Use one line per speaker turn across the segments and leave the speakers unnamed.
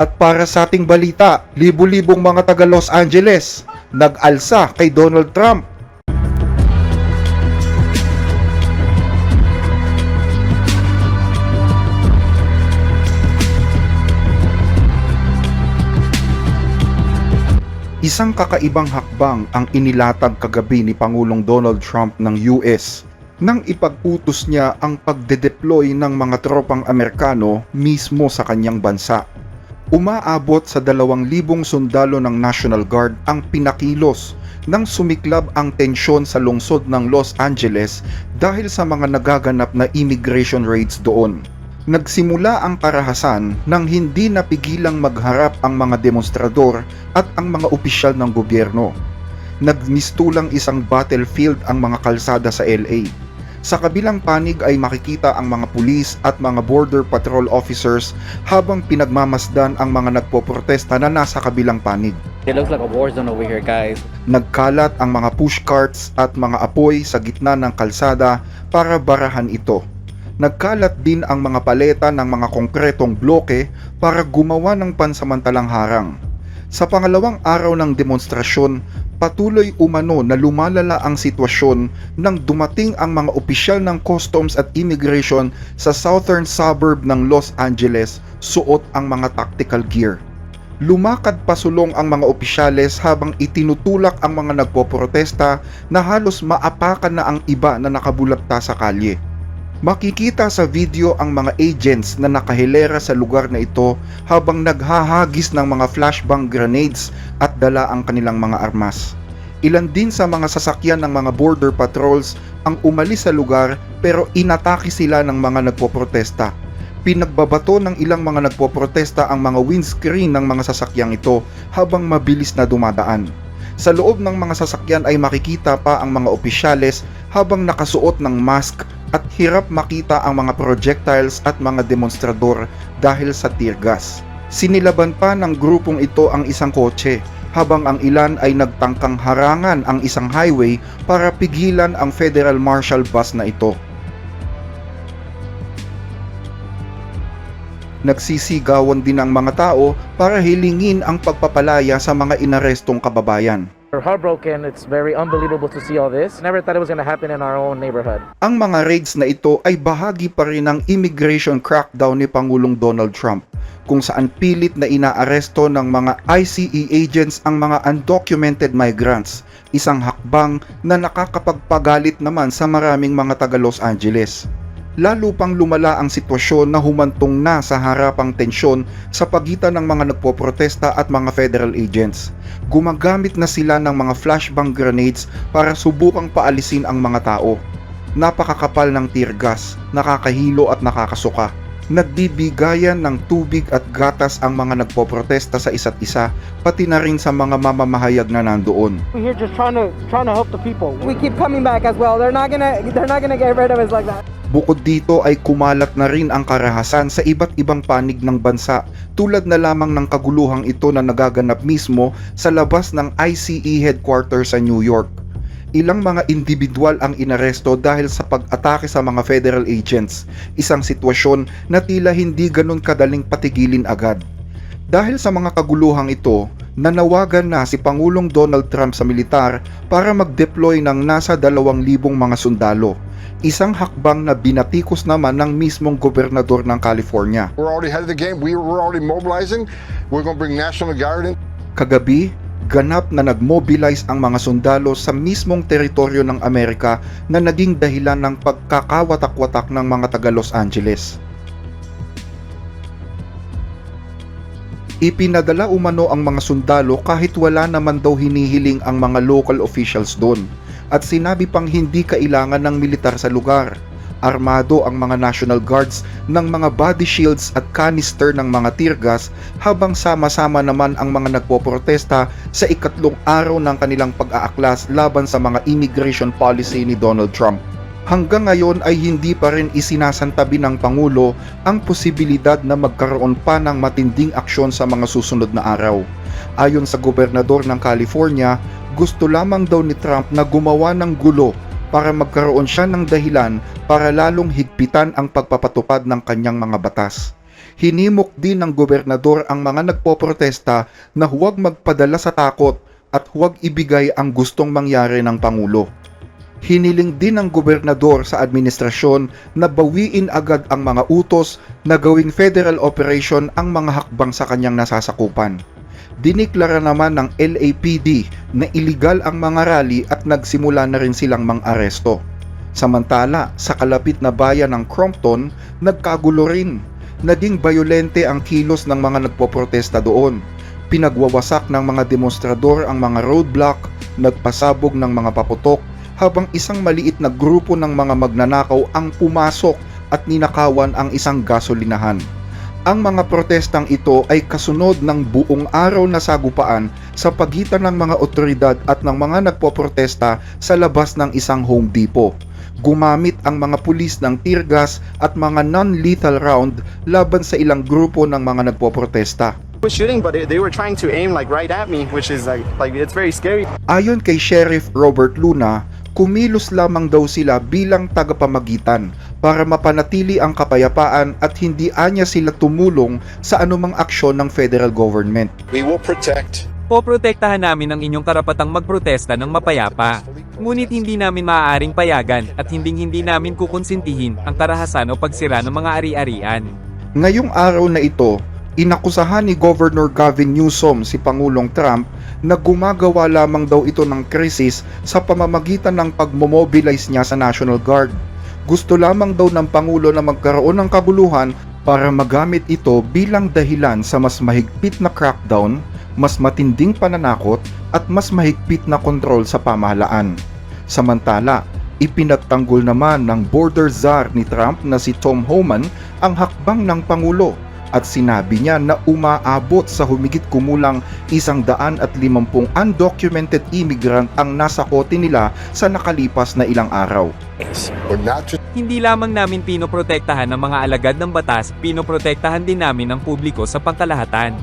At para sa ating balita, libu-libong mga taga Los Angeles nag-alsa kay Donald Trump. Isang kakaibang hakbang ang inilatag kagabi ni Pangulong Donald Trump ng US nang ipag-utos niya ang pagde-deploy ng mga tropang Amerikano mismo sa kanyang bansa. Umaabot sa 2,000 sundalo ng National Guard ang pinakilos nang sumiklab ang tensyon sa lungsod ng Los Angeles dahil sa mga nagaganap na immigration raids doon. Nagsimula ang karahasan nang hindi napigilang magharap ang mga demonstrador at ang mga opisyal ng gobyerno. Nagmistulang isang battlefield ang mga kalsada sa LA. Sa kabilang panig ay makikita ang mga pulis at mga border patrol officers habang pinagmamasdan ang mga nagpoprotesta na nasa kabilang panig.
It looks like a war zone over here, guys.
Nagkalat ang mga pushcarts at mga apoy sa gitna ng kalsada para barahan ito. Nagkalat din ang mga paleta ng mga konkretong bloke para gumawa ng pansamantalang harang. Sa pangalawang araw ng demonstrasyon, patuloy umano na lumalala ang sitwasyon nang dumating ang mga opisyal ng Customs at Immigration sa southern suburb ng Los Angeles suot ang mga tactical gear. Lumakad pasulong ang mga opisyales habang itinutulak ang mga nagpoprotesta na halos maapakan na ang iba na nakabulagta sa kalye. Makikita sa video ang mga agents na nakahilera sa lugar na ito habang naghahagis ng mga flashbang grenades at dala ang kanilang mga armas. Ilan din sa mga sasakyan ng mga border patrols ang umalis sa lugar pero inatake sila ng mga nagpoprotesta. Pinagbabato ng ilang mga nagpoprotesta ang mga windscreen ng mga sasakyang ito habang mabilis na dumadaan. Sa loob ng mga sasakyan ay makikita pa ang mga opisyales habang nakasuot ng mask at hirap makita ang mga projectiles at mga demonstrador dahil sa tear gas. Sinilaban pa ng grupong ito ang isang kotse habang ang ilan ay nagtangkang harangan ang isang highway para pigilan ang Federal Marshal bus na ito. Nagsisigawan din ang mga tao para hilingin ang pagpapalaya sa mga inarestong kababayan.
We're heartbroken. It's very unbelievable to see all this. Never thought it was going to happen in our own neighborhood.
Ang mga raids na ito ay bahagi pa rin ng immigration crackdown ni Pangulong Donald Trump, kung saan pilit na inaaresto ng mga ICE agents ang mga undocumented migrants, isang hakbang na nakakapagpagalit naman sa maraming mga taga Los Angeles. Lalo pang lumala ang sitwasyon na humantong na sa harapang tensyon sa pagitan ng mga nagpoprotesta at mga federal agents. Gumagamit na sila ng mga flashbang grenades para subukang paalisin ang mga tao. Napakakapal ng tear gas, nakakahilo at nakakasuka. Nagbibigayan ng tubig at gatas ang mga nagpoprotesta sa isa't isa, pati na rin sa mga mamamahayag na nandoon.
We're here just trying to help the people. We keep coming back as well. They're not gonna get rid of us like that.
Bukod dito ay kumalat na rin ang karahasan sa iba't ibang panig ng bansa, tulad na lamang ng kaguluhang ito na nagaganap mismo sa labas ng ICE headquarters sa New York. Ilang mga individual ang inaresto dahil sa pag-atake sa mga federal agents, isang sitwasyon na tila hindi ganun kadaling patigilin agad. Dahil sa mga kaguluhang ito, nanawagan na si Pangulong Donald Trump sa militar para mag-deploy ng nasa 2,000 mga sundalo. Isang hakbang na binatikos naman ng mismong gobernador ng California.
We're already ahead of the game. We're already mobilizing. We're going to bring National Guard in.
Kagabi, ganap na nagmobilize ang mga sundalo sa mismong teritoryo ng Amerika na naging dahilan ng pagkakawatak-watak ng mga taga Los Angeles. Ipinadala umano ang mga sundalo kahit wala naman daw hinihiling ang mga local officials doon, at sinabi pang hindi kailangan ng militar sa lugar. Armado ang mga National Guards ng mga body shields at canister ng mga tear gas habang sama-sama naman ang mga nagpoprotesta sa ikatlong araw ng kanilang pag-aaklas laban sa mga immigration policy ni Donald Trump. Hanggang ngayon ay hindi pa rin isinasantabi ng Pangulo ang posibilidad na magkaroon pa ng matinding aksyon sa mga susunod na araw. Ayon sa gobernador ng California, gusto lamang daw ni Trump na gumawa ng gulo para magkaroon siya ng dahilan para lalong higpitan ang pagpapatupad ng kanyang mga batas. Hinimok din ng gobernador ang mga nagpoprotesta na huwag magpadala sa takot at huwag ibigay ang gustong mangyari ng Pangulo. Hiniling din ng gobernador sa administrasyon na bawiin agad ang mga utos na gawing federal operation ang mga hakbang sa kanyang nasasakupan. Diniklara naman ng LAPD na iligal ang mga rally at nagsimula na rin silang mang-aresto. Samantala, sa kalapit na bayan ng Crompton, nagkagulo rin. Naging bayolente ang kilos ng mga nagpoprotesta doon. Pinagwawasak ng mga demonstrador ang mga roadblock, nagpasabog ng mga paputok, habang isang maliit na grupo ng mga magnanakaw ang pumasok at ninakawan ang isang gasolinahan. Ang mga protestang ito ay kasunod ng buong araw na sagupaan sa pagitan ng mga otoridad at ng mga nagpoprotesta sa labas ng isang Home Depot. Gumamit ang mga pulis ng tear gas at mga non-lethal round laban sa ilang grupo ng mga nagpoprotesta.
Was shooting, but they were trying to aim like right at me, which is like it's very scary.
Ayon kay Sheriff Robert Luna, kumilos lamang daw sila bilang tagapamagitan para mapanatili ang kapayapaan at hindi anya sila tumulong sa anumang aksyon ng federal government.
We will protect.
Poprotektahan namin ang inyong karapatang magprotesta ng mapayapa. Ngunit hindi namin maaaring payagan at hindi namin kukonsintihin ang karahasan o pagsira ng mga ari-arian.
Ngayong araw na ito, inakusahan ni Governor Gavin Newsom si Pangulong Trump na gumagawa lamang daw ito ng krisis sa pamamagitan ng pagmomobilize niya sa National Guard. Gusto lamang daw ng Pangulo na magkaroon ng kaguluhan para magamit ito bilang dahilan sa mas mahigpit na crackdown, mas matinding pananakot at mas mahigpit na kontrol sa pamahalaan. Samantala, ipinagtanggol naman ng border czar ni Trump na si Tom Homan ang hakbang ng Pangulo at sinabi niya na umaabot sa humigit kumulang 150 undocumented immigrant ang nasa kote nila sa nakalipas na ilang araw.
We're not just
Hindi lamang namin pinoprotektahan ng mga alagad ng batas, pinoprotektahan din namin ang publiko sa pangkalahatan.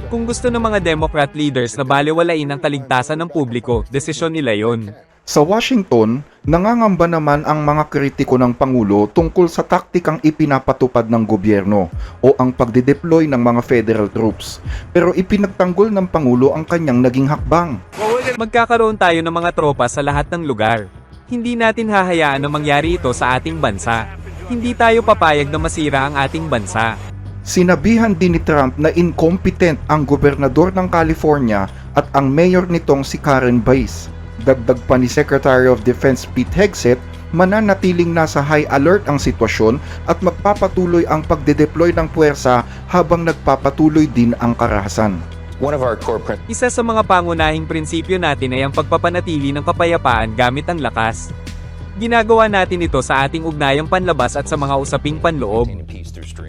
Kung gusto ng mga Democrat leaders na balewalain ang kaligtasan ng publiko, desisyon nila yon.
Sa Washington, nangangamba naman ang mga kritiko ng Pangulo tungkol sa taktikang ipinapatupad ng gobyerno o ang pagdedeploy ng mga federal troops. Pero ipinagtanggol ng Pangulo ang kanyang naging hakbang.
Magkakaroon tayo ng mga tropa sa lahat ng lugar. Hindi natin hahayaan na mangyari ito sa ating bansa. Hindi tayo papayag na masira ang ating bansa.
Sinabihan din ni Trump na incompetent ang gobernador ng California at ang mayor nitong si Karen Bass. Dagdag pa ni Secretary of Defense Pete Hegseth, mananatiling nasa high alert ang sitwasyon at magpapatuloy ang pagdedeploy ng puwersa habang nagpapatuloy din ang karahasan.
One of our core principles
Isa sa mga pangunahing prinsipyo natin ay ang pagpapanatili ng kapayapaan gamit ang lakas. Ginagawa natin ito sa ating ugnayang panlabas at sa mga usaping panloob.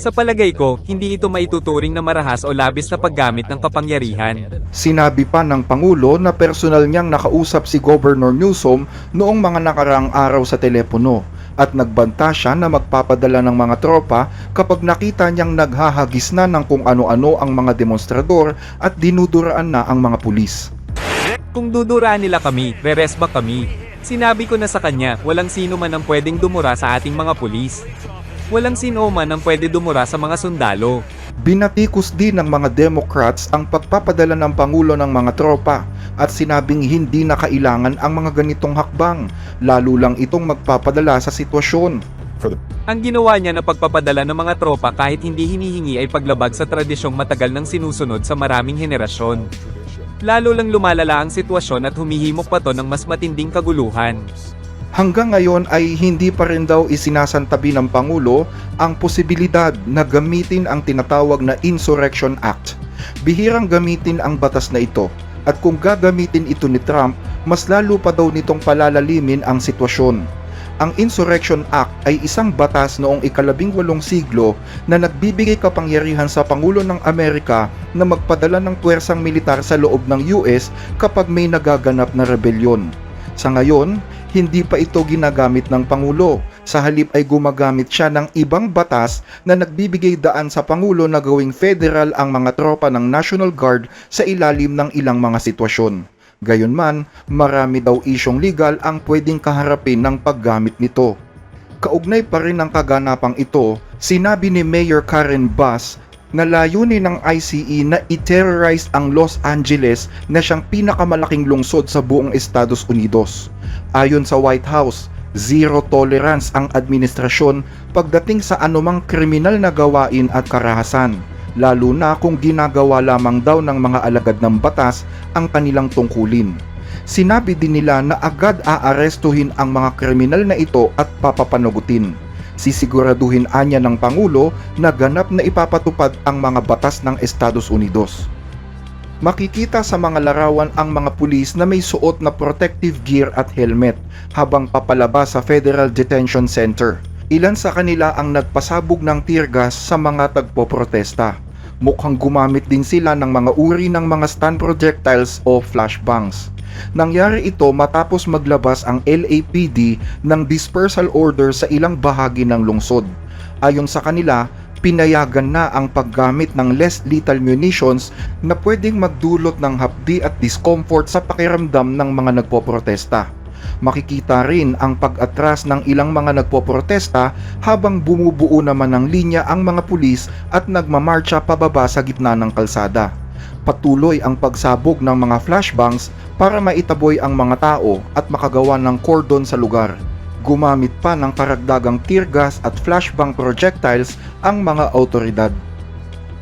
Sa palagay ko, hindi ito maituturing na marahas o labis na paggamit ng kapangyarihan.
Sinabi pa ng Pangulo na personal niyang nakausap si Governor Newsom noong mga nakaraang araw sa telepono at nagbanta siya na magpapadala ng mga tropa kapag nakita niyang naghahagis na ng kung ano-ano ang mga demonstrador at dinuduraan na ang mga pulis.
Kung duduraan nila kami, re-resback kami. Sinabi ko na sa kanya, walang sino man ang pwedeng dumura sa ating mga pulis. Walang sino man ang pwede dumura sa mga sundalo.
Binatikos din ng mga Democrats ang pagpapadala ng Pangulo ng mga tropa at sinabing hindi na kailangan ang mga ganitong hakbang, lalo lang itong magpapadala sa sitwasyon.
Ang ginawa niya na pagpapadala ng mga tropa kahit hindi hinihingi ay paglabag sa tradisyong matagal nang sinusunod sa maraming henerasyon. Lalo lang lumalala ang sitwasyon at humihimok pa to ng mas matinding kaguluhan.
Hanggang ngayon ay hindi pa rin daw isinasantabi ng Pangulo ang posibilidad na gamitin ang tinatawag na Insurrection Act. Bihirang gamitin ang batas na ito at kung gagamitin ito ni Trump, mas lalo pa daw nitong palalalimin ang sitwasyon. Ang Insurrection Act ay isang batas noong ika-18 siglo na nagbibigay kapangyarihan sa Pangulo ng Amerika na magpadala ng puwersang militar sa loob ng US kapag may nagaganap na rebelyon. Sa ngayon, hindi pa ito ginagamit ng Pangulo. Sa halip ay gumagamit siya ng ibang batas na nagbibigay daan sa Pangulo na gawing federal ang mga tropa ng National Guard sa ilalim ng ilang mga sitwasyon. Gayunman, marami daw isyong legal ang pwedeng kaharapin ng paggamit nito. Kaugnay pa rin ng kaganapang ito, sinabi ni Mayor Karen Bass na layunin ng ICE na i-terrorize ang Los Angeles na siyang pinakamalaking lungsod sa buong Estados Unidos. Ayon sa White House, zero tolerance ang administrasyon pagdating sa anumang kriminal na gawain at karahasan, lalo na kung ginagawa lamang daw ng mga alagad ng batas ang kanilang tungkulin. Sinabi din nila na agad aarestuhin ang mga kriminal na ito at papapanagutin. Sisiguraduhin anya ng Pangulo na ganap na ipapatupad ang mga batas ng Estados Unidos. Makikita sa mga larawan ang mga pulis na may suot na protective gear at helmet habang papalabas sa Federal Detention Center. Ilan sa kanila ang nagpasabog ng tear gas sa mga tagpoprotesta. Mukhang gumamit din sila ng mga uri ng mga stun projectiles o flashbangs. Nangyari ito matapos maglabas ang LAPD ng dispersal order sa ilang bahagi ng lungsod. Ayon sa kanila, pinayagan na ang paggamit ng less lethal munitions na pwedeng magdulot ng hapdi at discomfort sa pakiramdam ng mga nagpoprotesta. Makikita rin ang pag-atras ng ilang mga nagpoprotesta habang bumubuo naman ng linya ang mga pulis at nagmamarcha pababa sa gitna ng kalsada. Patuloy ang pagsabog ng mga flashbangs para maitaboy ang mga tao at makagawa ng cordon sa lugar. Gumamit pa ng karagdagang tear gas at flashbang projectiles ang mga autoridad.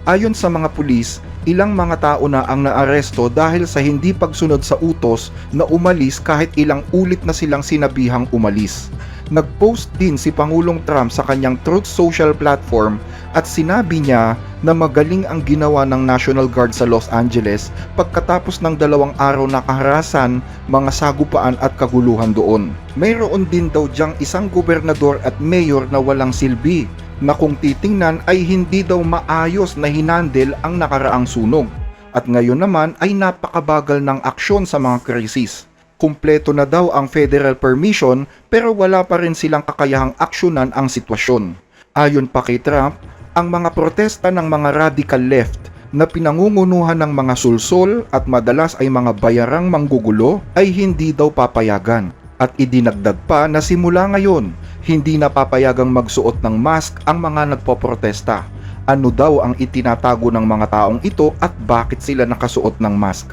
Ayon sa mga pulis, ilang mga tao na ang naaresto dahil sa hindi pagsunod sa utos na umalis kahit ilang ulit na silang sinabihang umalis. Nag-post din si Pangulong Trump sa kanyang Truth Social platform at sinabi niya na magaling ang ginawa ng National Guard sa Los Angeles pagkatapos ng 2 araw na kaharasan, mga sagupaan at kaguluhan doon. Mayroon din daw diyang isang gobernador at mayor na walang silbi na kung titingnan ay hindi daw maayos na hinandle ang nakaraang sunog at ngayon naman ay napakabagal ng aksyon sa mga krisis. Kumpleto na daw ang federal permission pero wala pa rin silang kakayahang aksyonan ang sitwasyon. Ayon pa kay Trump, ang mga protesta ng mga radical left na pinangungunuhan ng mga sulsol at madalas ay mga bayarang manggugulo ay hindi daw papayagan. At idinagdag pa na simula ngayon, hindi na papayagang magsuot ng mask ang mga nagpoprotesta. Ano daw ang itinatago ng mga taong ito at bakit sila nakasuot ng mask?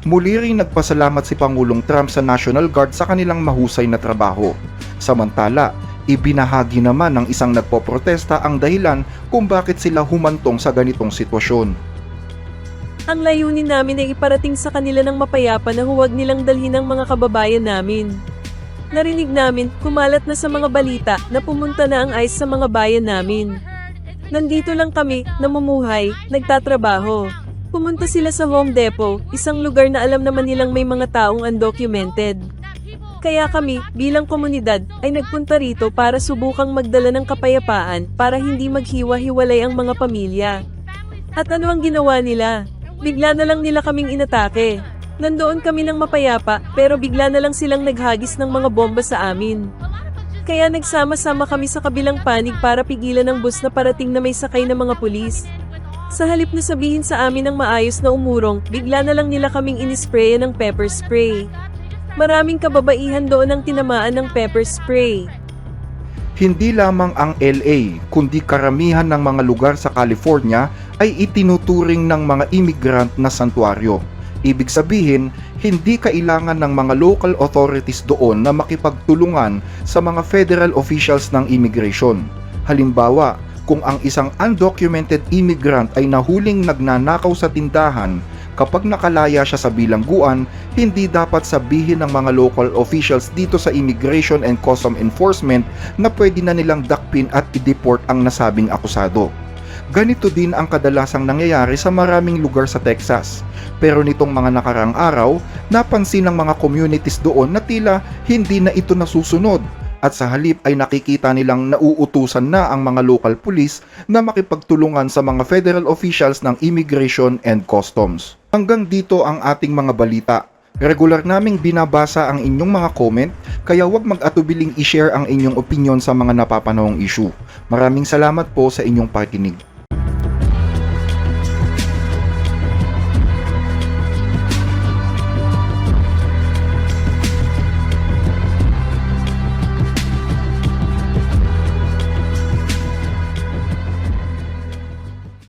Muli ring nagpasalamat si Pangulong Trump sa National Guard sa kanilang mahusay na trabaho. Samantala, ibinahagi naman ng isang nagpoprotesta ang dahilan kung bakit sila humantong sa ganitong sitwasyon.
Ang layunin namin ay iparating sa kanila ng mapayapa na huwag nilang dalhin ang mga kababayan namin. Narinig namin, kumalat na sa mga balita na pumunta na ang ICE sa mga bayan namin. Nandito lang kami, namumuhay, nagtatrabaho. Pumunta sila sa Home Depot, isang lugar na alam naman nilang may mga taong undocumented. Kaya kami, bilang komunidad, ay nagpunta rito para subukang magdala ng kapayapaan para hindi maghiwa-hiwalay ang mga pamilya. At ano ang ginawa nila? Bigla na lang nila kaming inatake. Nandoon kami ng mapayapa, pero bigla na lang silang naghagis ng mga bomba sa amin. Kaya nagsama-sama kami sa kabilang panig para pigilan ang bus na parating na may sakay na mga pulis. Sa halip na sabihin sa amin ng maayos na umurong, bigla na lang nila kaming inisprayan ng pepper spray. Maraming kababaihan doon ang tinamaan ng pepper spray.
Hindi lamang ang LA, kundi karamihan ng mga lugar sa California ay itinuturing ng mga immigrant na santuaryo. Ibig sabihin, hindi kailangan ng mga local authorities doon na makipagtulungan sa mga federal officials ng immigration. Halimbawa, kung ang isang undocumented immigrant ay nahuling nagnanakaw sa tindahan, kapag nakalaya siya sa bilangguan, hindi dapat sabihin ng mga local officials dito sa Immigration and Customs Enforcement na pwede na nilang dakpin at i-deport ang nasabing akusado. Ganito din ang kadalasang nangyayari sa maraming lugar sa Texas. Pero nitong mga nakarang araw, napansin ng mga communities doon na tila hindi na ito nasusunod. At sa halip ay nakikita nilang nauutusan na ang mga local police na makipagtulungan sa mga federal officials ng Immigration and Customs. Hanggang dito ang ating mga balita. Regular naming binabasa ang inyong mga comment, kaya huwag mag-atubiling i-share ang inyong opinion sa mga napapanahong issue. Maraming salamat po sa inyong pakikinig.